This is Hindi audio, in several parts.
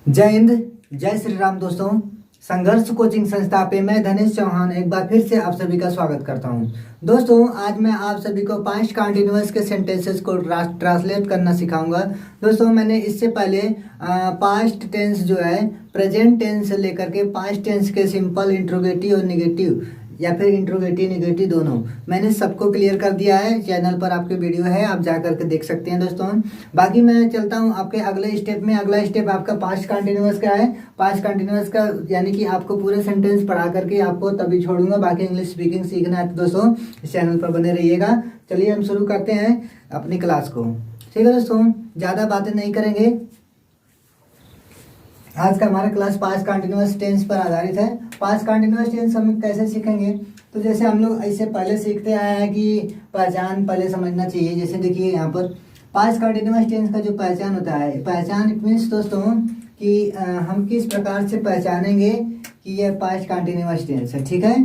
जय हिंद, जय श्री राम। दोस्तों, संघर्ष कोचिंग संस्था पे मैं धनेश चौहान एक बार फिर से आप सभी का स्वागत करता हूं। दोस्तों, आज मैं आप सभी को पास्ट कंटिन्यूअस के सेंटेंसेस को ट्रांसलेट करना सिखाऊंगा। दोस्तों, मैंने इससे पहले पास्ट टेंस जो है प्रेजेंट टेंस से लेकर के पास्ट टेंस के सिंपल, इंट्रोगेटिव और निगेटिव या फिर इंट्रोगेटिव निगेटिव दोनों मैंने सबको क्लियर कर दिया है। चैनल पर आपके वीडियो है, आप जा करके देख सकते हैं। दोस्तों, बाकी मैं चलता हूं आपके अगले स्टेप में। अगला स्टेप आपका पास्ट कंटिन्यूअस का है। पास्ट कंटिन्यूअस का यानी कि आपको पूरे सेंटेंस पढ़ा करके आपको तभी छोड़ूंगा। बाकी इंग्लिश स्पीकिंग सीखना है तो दोस्तों इस चैनल पर बने रहिएगा। चलिए हम शुरू करते हैं अपनी क्लास को। ठीक है दोस्तों, ज़्यादा बातें नहीं करेंगे। आज का हमारा क्लास पास्ट कंटिन्यूअस टेंस पर आधारित है। पास्ट कंटिन्यूअस टेंस हम कैसे सीखेंगे, तो जैसे हम लोग ऐसे पहले सीखते आए हैं कि पहचान पहले समझना चाहिए। जैसे देखिए यहाँ पर पास्ट कंटिन्यूअस टेंस का जो पहचान होता है, पहचान इट मीन्स दोस्तों कि हम किस प्रकार से पहचानेंगे कि यह पास्ट कंटिन्यूअस टेंस है। ठीक है,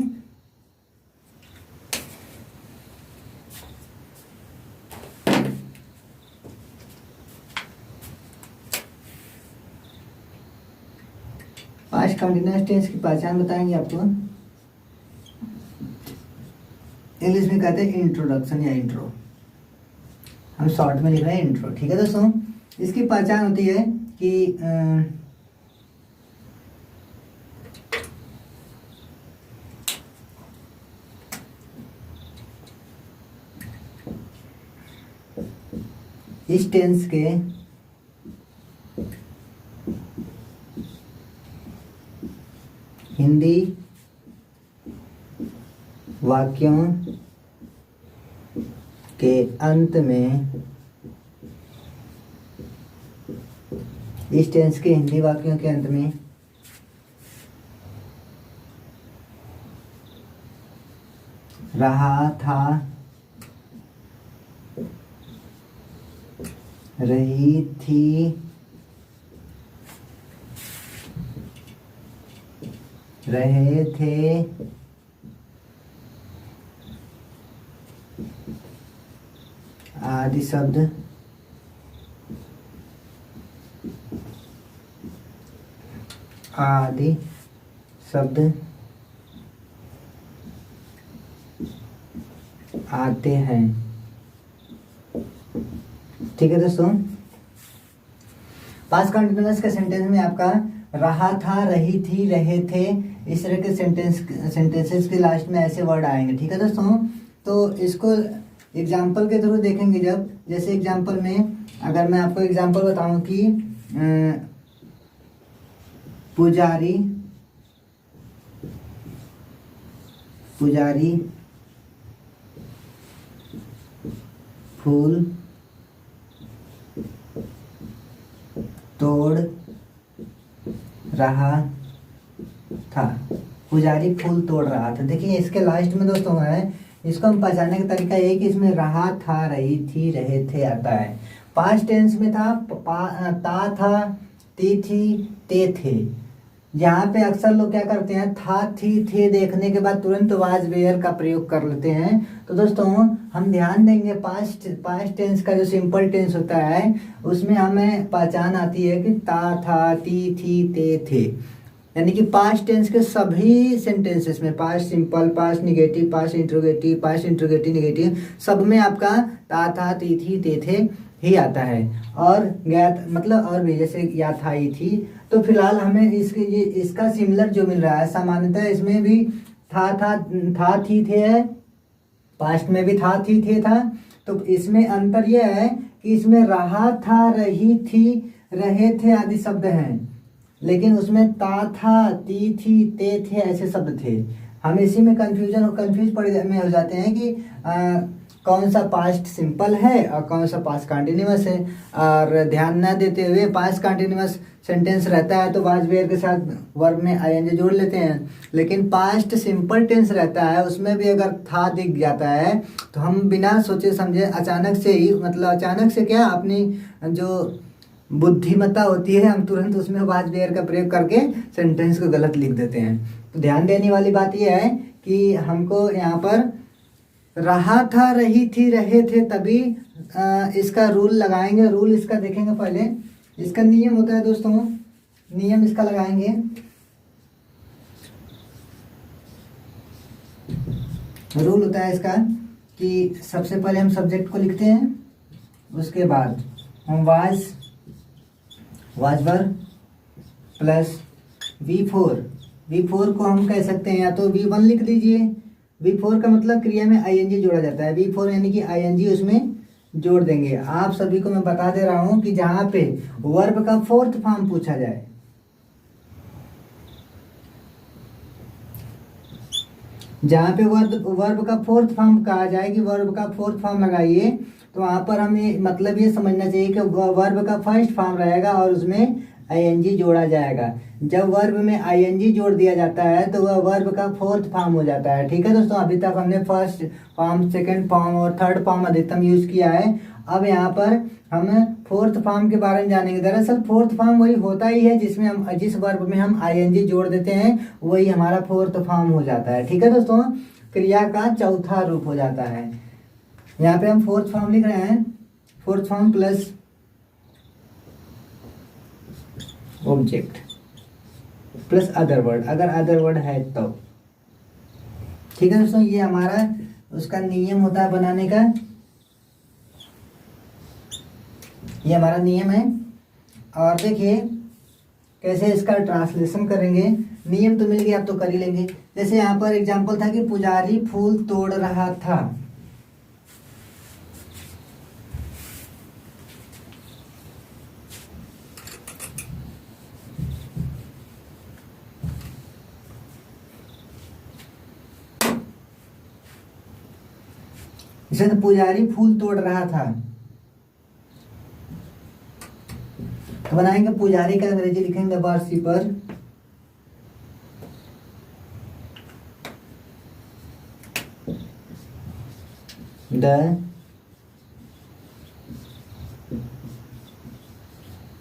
पास्ट कंटिन्यूअस टेंस की पहचान बताएंगे आपको। इंग्लिश में कहते हैं इंट्रोडक्शन या इंट्रो, हम शॉर्ट में लिख रहे हैं इंट्रो। ठीक है दोस्तों, इसकी पहचान होती है कि इस टेंस के हिंदी वाक्यों के अंत में, इस टेंस के हिंदी वाक्यों के अंत में रहा था, रही थी, रहे थे, आदि शब्द आते हैं। ठीक है दोस्तों, पास्ट कंटिन्यूअस के सेंटेंस में आपका रहा था, रही थी, रहे थे, इस तरह के सेंटेंसेस के लास्ट में ऐसे वर्ड आएंगे। ठीक है दोस्तों, तो इसको एग्जाम्पल के थ्रू देखेंगे। जब जैसे एग्जाम्पल में अगर मैं आपको एग्जाम्पल बताऊं कि पुजारी फूल तोड़ रहा था। पुजारी फूल तोड़ रहा था। देखिए इसके लास्ट में दोस्तों है, इसको हम पहचानने का तरीका ये कि इसमें रहा था, रही थी, रहे थे आता है। पास्ट टेंस में था ता था, ती थी, ते थे। यहाँ पे अक्सर लोग क्या करते हैं, था थी थे देखने के बाद तुरंत वाज वेयर का प्रयोग कर लेते हैं। तो दोस्तों हम ध्यान देंगे, पास्ट टेंस का जो सिंपल टेंस होता है उसमें हमें पहचान आती है कि ता था, ती थी, ते थे। यानी कि पास्ट टेंस के सभी सेंटेंसेस में, past simple, past negative, past interrogative negative, सब में आपका ता था, ती थी, ते थे ही आता है। और गया मतलब और भी, जैसे या था, ही थी। तो फिलहाल हमें इसका सिमिलर जो मिल रहा है, सामान्यतः इसमें भी था थी थे है, पास्ट में भी था थी थे था। तो इसमें अंतर यह है कि इसमें रहा था, रही थी, रहे थे आदि शब्द हैं, लेकिन उसमें ता था, ती थी, ते थे ऐसे शब्द थे। हम इसी में कंफ्यूज में हो जाते हैं कि कौन सा पास्ट सिंपल है और कौन सा पास्ट कंटिन्यूअस है। और ध्यान न देते हुए पास्ट कंटिन्यूअस सेंटेंस रहता है तो वाज वेयर के साथ वर्ब में आईएनजी जोड़ लेते हैं, लेकिन पास्ट सिंपल टेंस रहता है उसमें भी अगर था दिख जाता है तो हम बिना सोचे समझे अचानक से ही, मतलब अचानक से क्या, अपनी जो बुद्धिमत्ता होती है हम तुरंत उसमें वाज वेयर का प्रयोग करके सेंटेंस को गलत लिख देते हैं। तो ध्यान देने वाली बात यह है कि हमको यहाँ पर रहा था, रही थी, रहे थे, तभी इसका रूल लगाएंगे। रूल इसका देखेंगे पहले। इसका नियम होता है दोस्तों, नियम इसका लगाएंगे। रूल होता है इसका कि सबसे पहले हम सब्जेक्ट को लिखते हैं, उसके बाद हम वाज वर्ब प्लस V4 को हम कह सकते हैं या तो V1 लिख दीजिए। V4 का मतलब क्रिया में ing जोड़ा जाता है। V4 यानी कि ing उसमें जोड़ देंगे। आप सभी को मैं बता दे रहा हूं कि जहां पे वर्ब का फोर्थ फॉर्म पूछा जाए, जहां पे वर्ब का फोर्थ फॉर्म कहा जाए कि वर्ब का फोर्थ फॉर्म लगाइए, तो वहां पर हमें मतलब ये समझना चाहिए कि वर्ब का फर्स्ट फॉर्म रहेगा और उसमें ing जोड़ा जाएगा। जब वर्ब में ing जोड़ दिया जाता है तो वह वर्ब का फोर्थ फॉर्म हो जाता है। ठीक है दोस्तों, अभी तक हमने फर्स्ट फॉर्म, सेकंड फॉर्म और थर्ड फॉर्म अधिकतम यूज किया है। अब यहाँ पर हम फोर्थ फॉर्म के बारे में जानेंगे। दरअसल फोर्थ फॉर्म वही होता ही है जिस वर्ब में हम ing जोड़ देते हैं, वही हमारा फोर्थ फॉर्म हो जाता है। ठीक है दोस्तों, क्रिया का चौथा रूप हो जाता है। यहाँ पे हम फोर्थ फॉर्म लिख रहे हैं, fourth form plus object plus other word, अगर अदर वर्ड है तो। ठीक है दोस्तों, ये हमारा उसका नियम होता है बनाने का, ये हमारा नियम है। और देखिए कैसे इसका ट्रांसलेशन करेंगे। नियम तो मिल गया, आप तो कर ही लेंगे। जैसे यहाँ पर एग्जांपल था कि पुजारी फूल तोड़ रहा था। जैसे पुजारी फूल तोड़ रहा था, तो बनाएंगे पुजारी का अंग्रेजी लिखेंगे द वर्शिपर,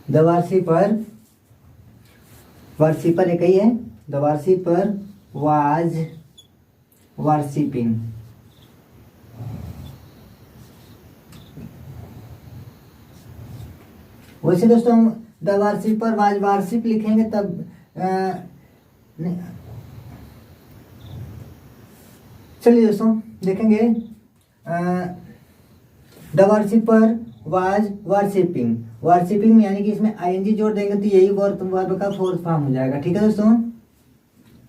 द वर्शिपर एक ही है। The worshipper was worshipping. वैसे दोस्तों हम द वर्शिपर वाज वर्शिप लिखेंगे तब चलिए दोस्तों देखेंगे। The worshipper was worshipping, worshipping यानी कि इसमें ing जोड़ देंगे तो यही वर्ब का फोर्थ फॉर्म हो जाएगा। ठीक है दोस्तों,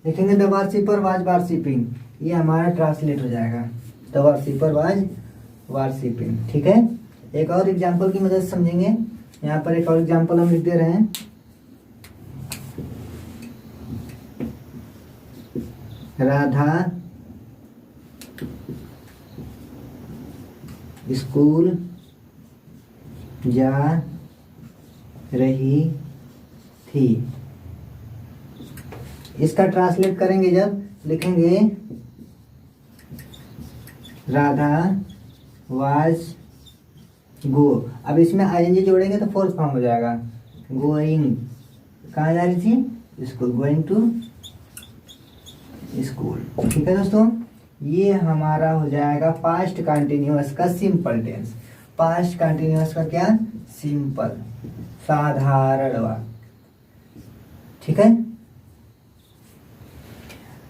देखेंगे द वर्शिपर वाज वर्शिपिंग, ये हमारा ट्रांसलेट हो जाएगा द वर्शिपर वाज वर्शिपिंग। ठीक है, एक और एग्जांपल की मदद से समझेंगे। यहाँ पर एक और एग्जांपल हम लिख दे रहे हैं। राधा स्कूल जा रही थी। इसका ट्रांसलेट करेंगे जब लिखेंगे राधा वाज गो। अब इसमें ing जोड़ेंगे तो फोर्थ फॉर्म हो जाएगा। गोइंग, कहाँ जा रही थी? School, going to school. ठीक है दोस्तों, ये हमारा हो जाएगा पास्ट कंटिन्यूअस का सिंपल टेंस। पास्ट कंटिन्यूअस का क्या? सिंपल, साधारण वाक्य। ठीक है,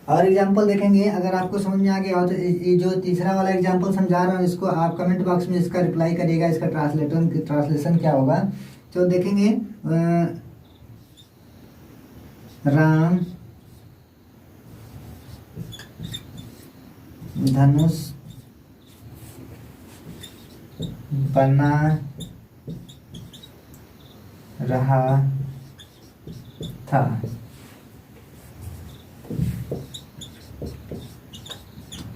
और एग्जाम्पल देखेंगे। अगर आपको समझ में आ गया हो तो ये जो तीसरा वाला एग्जाम्पल समझा रहा हूँ इसको आप कमेंट बॉक्स में इसका रिप्लाई करिएगा, इसका ट्रांसलेशन क्या होगा। तो देखेंगे राम धनुष बना रहा था।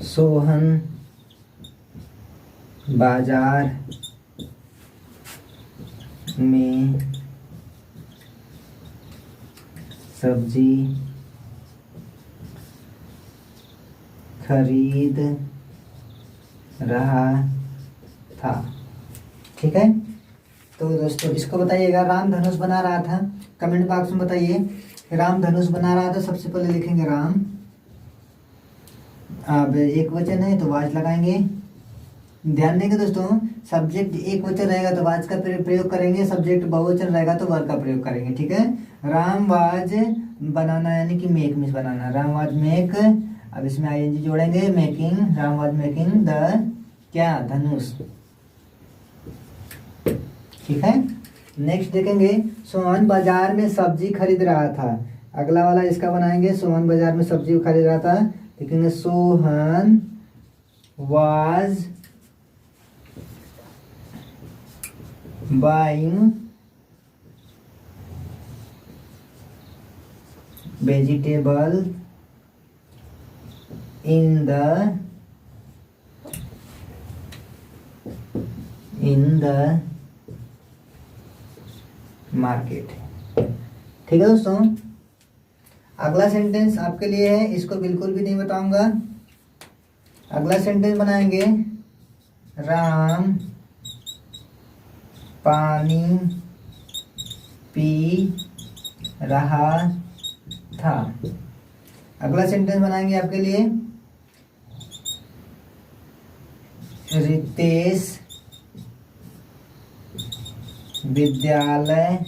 सोहन बाजार में सब्जी खरीद रहा था। ठीक है, तो दोस्तों इसको बताइएगा। राम धनुष बना रहा था, कमेंट बॉक्स में बताइए राम धनुष बना रहा था। सबसे पहले लिखेंगे राम, अब एक वचन है तो वाज लगाएंगे, ध्यान देंगे दोस्तों, सब्जेक्ट एक वचन रहेगा तो वाज का प्रयोग करेंगे, सब्जेक्ट बहुवचन रहेगा तो वर का प्रयोग करेंगे। ठीक है, राम वाज बनाना यानी कि make miss banana, Ram was make, अब इसमें आईएनजी जोड़ेंगे, making, Ram was making the क्या, धनुष। ठीक है, नेक्स्ट देखेंगे, सोहन बाजार में सब्जी खरीद रहा था। अगला वाला इसका बनाएंगे, सोहन बाजार में सब्जी खरीद रहा था, देखेंगे Sohan was buying vegetable in the market. ठीक है दोस्तों, अगला सेंटेंस आपके लिए है, इसको बिल्कुल भी नहीं बताऊंगा। अगला सेंटेंस बनाएंगे, राम पानी पी रहा था। अगला सेंटेंस बनाएंगे आपके लिए, रितेश विद्यालय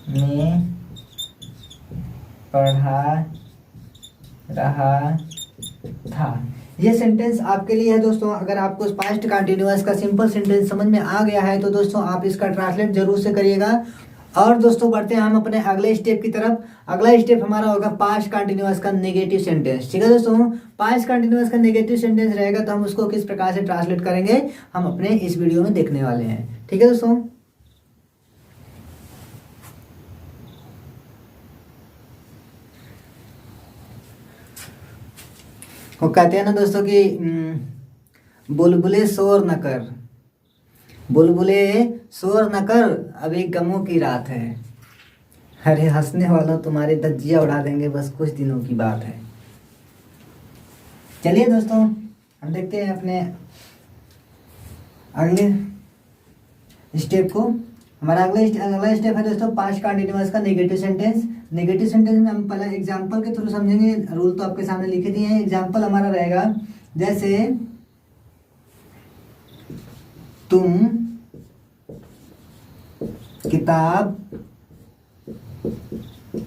में पढ़ा रहा था। ये सेंटेंस आपके लिए है दोस्तों। अगर आपको पास्ट कंटिन्यूअस का सिंपल सेंटेंस समझ में आ गया है तो दोस्तों आप इसका ट्रांसलेट जरूर से करिएगा। और दोस्तों बढ़ते हैं हम अपने अगले स्टेप की तरफ। अगला स्टेप हमारा होगा पास्ट कंटिन्यूअस का नेगेटिव सेंटेंस। ठीक है दोस्तों, पास्ट कंटिन्यूअस का नेगेटिव सेंटेंस रहेगा तो हम उसको किस प्रकार से ट्रांसलेट करेंगे हम अपने इस वीडियो में देखने वाले हैं। ठीक है दोस्तों, वो कहते हैं ना दोस्तों कि बुलबुले शोर न कर, बुलबुले शोर न कर, अभी गमों की रात है। अरे हंसने वालों तुम्हारी धज्जियां उड़ा देंगे, बस कुछ दिनों की बात है। चलिए दोस्तों हम देखते हैं अपने अगले स्टेप को। हमारा अगला स्टेप है दोस्तों पास्ट कंटिन्यूअस का नेगेटिव सेंटेंस। नेगेटिव सेंटेंस में हम पहले एग्जांपल के थ्रू समझेंगे। रूल तो आपके सामने लिखे दिए हैं। एग्जांपल हमारा रहेगा जैसे तुम किताब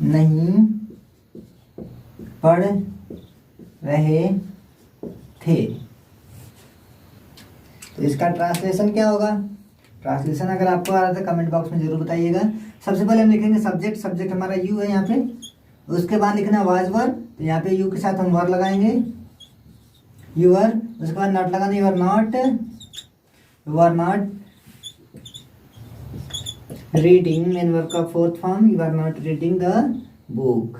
नहीं पढ़ रहे थे। तो इसका ट्रांसलेशन क्या होगा? ट्रांसलेशन अगर आपको आ रहा था कमेंट बॉक्स में जरूर बताइएगा। सबसे पहले हम लिखेंगे सब्जेक्ट, सब्जेक्ट हमारा यू है यहाँ पे। उसके बाद लिखना वाज वर, तो यहाँ पे यू के साथ हम वर लगाएंगे यूर। उसके बाद नॉट लगाना you are not, you are not reading, main verb का fourth form, you are not reading the book.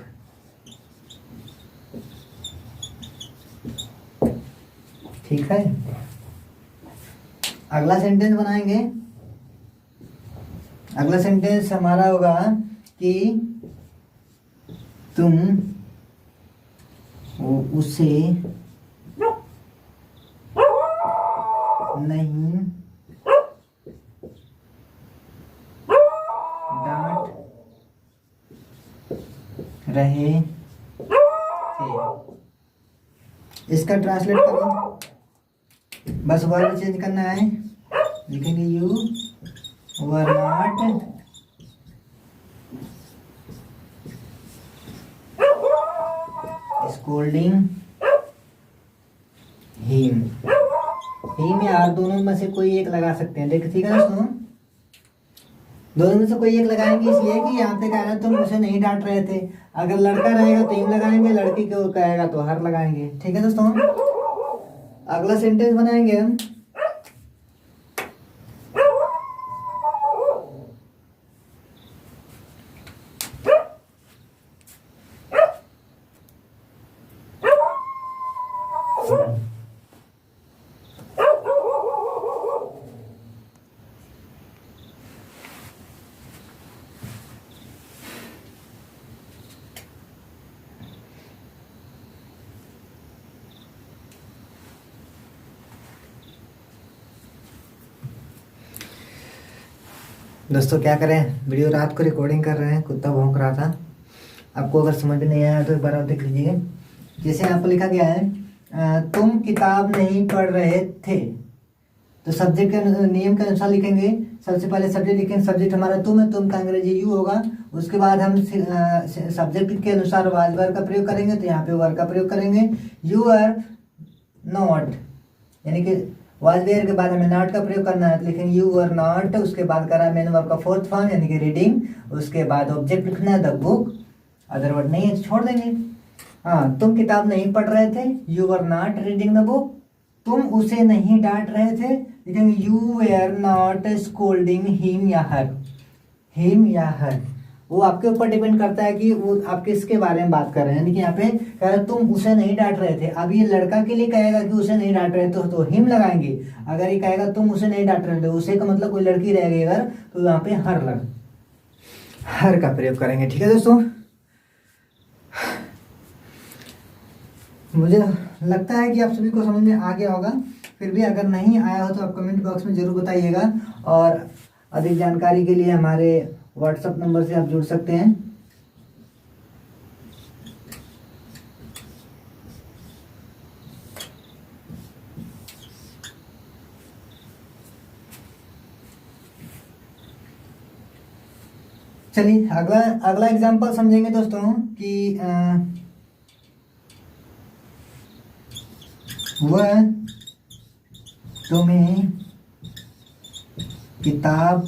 ठीक है, अगला सेंटेंस बनाएंगे। अगला सेंटेंस हमारा होगा कि तुम उसे नहीं डांट रहे थे। इसका ट्रांसलेट करो, बस वर्ड चेंज करना है। लिखेंगे you were not scolding him. Him या आर दोनों में से कोई एक लगा सकते हैं। देखिए ठीक है दोस्तों, दोनों में से कोई एक लगाएंगे इसलिए कि यहाँ पे कह रहा है तुम उसे नहीं डांट रहे थे। अगर लड़का रहेगा तो हिम लगाएंगे, लड़की को कहेगा तो हर लगाएंगे। ठीक है दोस्तों, अगला सेंटेंस बनाएंगे हम। दोस्तों क्या करें, वीडियो रात को रिकॉर्डिंग कर रहे हैं, कुत्ता भौंक रहा था। आपको अगर समझ में नहीं आया तो एक बार आप देख लीजिए। जैसे यहाँ पर लिखा गया है तुम किताब नहीं पढ़ रहे थे। तो सब्जेक्ट के नियम के अनुसार लिखेंगे। सबसे पहले सब्जेक्ट लिखेंगे, सब्जेक्ट हमारा तुम है, तुम का अंग्रेजी यू होगा। उसके बाद हम सब्जेक्ट के अनुसार वाज वर्ब का प्रयोग करेंगे, तो यहाँ पे वर्ब का प्रयोग करेंगे। यू आर नॉट, यानी कि वाज वेयर के बाद हमें नॉट का प्रयोग करना है, तो लिखेंगे यू आर नॉट। उसके बाद करा मेन वर्ब का फोर्थ फॉर्म यानी कि रीडिंग। उसके बाद ऑब्जेक्ट लिखना है द बुक, अदर वर्ड नहीं है तो छोड़ देंगे। हाँ, तुम किताब नहीं पढ़ रहे थे, you are not reading the book. तुम उसे नहीं डांट रहे थे, लिखेंगे you were not scolding him या हर। हिम या हर वो आपके ऊपर डिपेंड करता है कि वो आप किसके बारे में बात कर रहे हैं। यानी कि यहाँ पे कह रहे तुम उसे नहीं डांट रहे थे। अब ये लड़का के लिए कहेगा कि उसे नहीं डांट रहे तो हिम लगाएंगे। अगर ये कहेगा तुम उसे नहीं डांट रहे थे, उसे का मतलब कोई लड़की रहेगी अगर, तो यहाँ पे हर का प्रयोग करेंगे। ठीक है दोस्तों, मुझे लगता है कि आप सभी को समझ में आ गया होगा। फिर भी अगर नहीं आया हो तो आप कमेंट बॉक्स में ज़रूर बताइएगा। और अधिक जानकारी के लिए हमारे व्हाट्सएप नंबर से आप जुड़ सकते हैं। चलिए अगला एग्जांपल समझेंगे दोस्तों कि वह तुम्हें किताब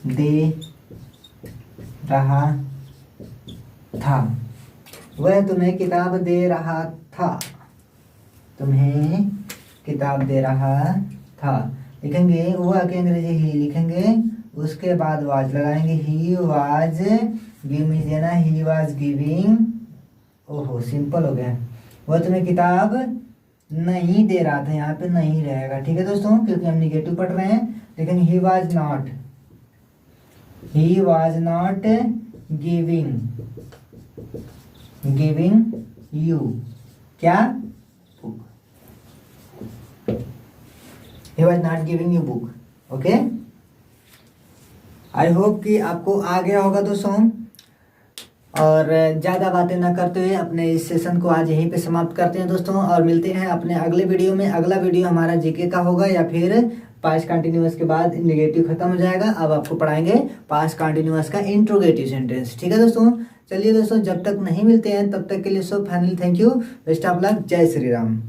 दे रहा था। वह तुम्हें किताब दे रहा था। तुम्हें किताब दे रहा था लिखेंगे, वह के अंग्रेजी ही लिखेंगे। उसके बाद वाज लगाएंगे, ही वाज गिव देना, ही वाज गिविंग। ओहो, सिंपल हो गया। वह तुम्हें किताब नहीं दे रहा था, यहाँ पे नहीं रहेगा। ठीक है दोस्तों, क्योंकि हम निगेटिव पढ़ रहे हैं। लेकिन he was not giving you क्या book. He was not giving you book. Okay, I hope कि आपको आ गया होगा दोस्तों। और ज़्यादा बातें ना करते हुए अपने इस सेशन को आज यहीं पे समाप्त करते हैं दोस्तों, और मिलते हैं अपने अगले वीडियो में। अगला वीडियो हमारा जीके का होगा या फिर पास्ट कंटिन्यूअस के बाद नेगेटिव खत्म हो जाएगा। अब आपको पढ़ाएंगे पास्ट कंटिन्यूअस का इंट्रोगेटिव सेंटेंस। ठीक है दोस्तों, चलिए दोस्तों, जब तक नहीं मिलते हैं तब तक के लिए so finally thank you, best of luck, जय श्री राम।